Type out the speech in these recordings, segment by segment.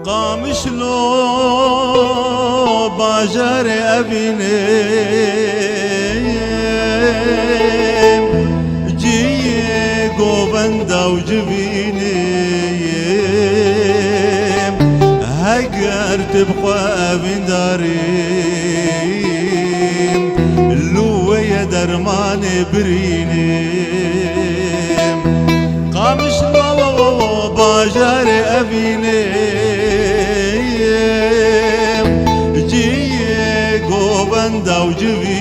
قامش لو باجر أبينيم جي قوبندا وجبينيم هقر تبقى أبين داريم اللو يدرمان برينيم قامش لو باجر أبينيم جي قوبندا وجبينيم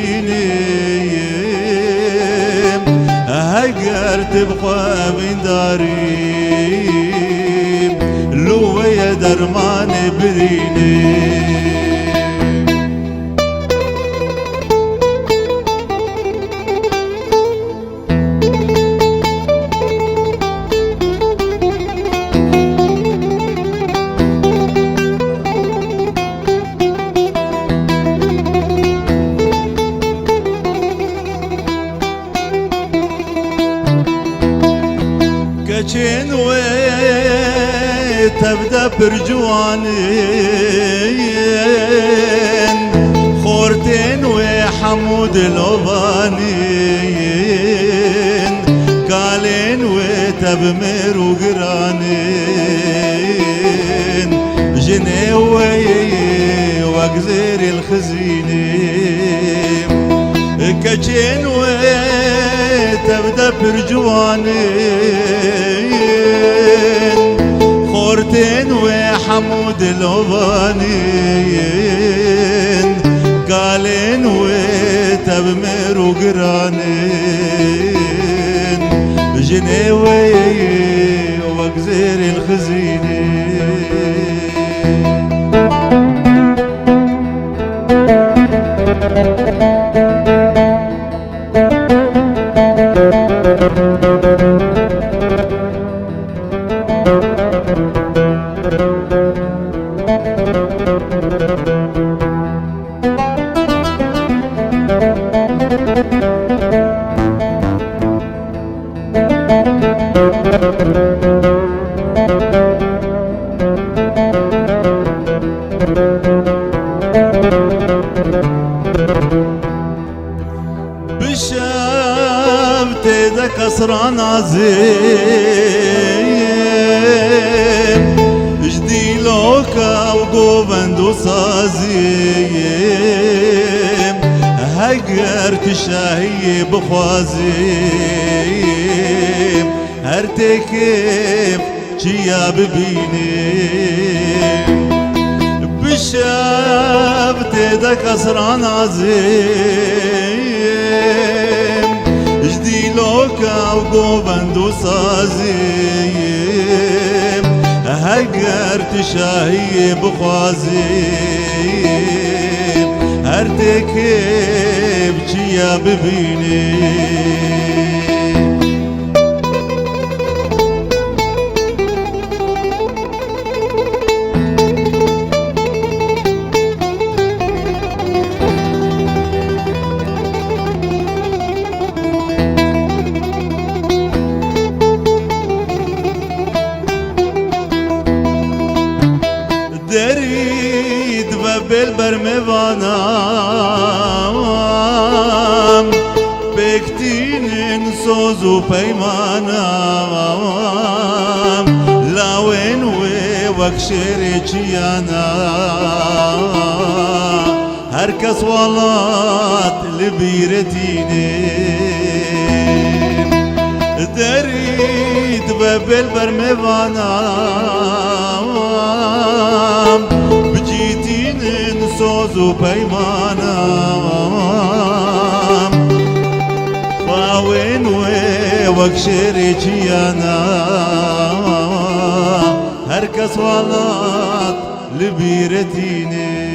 هقر تبقى من داريم لو يدرمان برينيم كچين تبدا برجوانين خورتين وحمود لوبانين قالين وتبمر وقرانين جنيوي وقزير الخزينين كچين تبدا برجوانين خورتين وحمود لوبانين قالين وتبمر وقرانين جنيوي وقزير الخزينين بشبت ذا كسران عزيم جدي لوكا وقوبند وصازيم هقر تشاهي بخوازيم هرتكيف جياب بينيم بشبت ذا كسران عزيم جدي لوكا وقوبند وصازيم هقر تشاهي بخوازيم هرتكيف جياب بينيم دريد بالبرمبانام بكتين سوزو بيمانام لاوين وكشيري جيانا هركس والات لبيرتيني دريد بالبرمبانام بجيتين سوزو بيمانام خاوين وكشيري جيانا هركس والات لبيرتيني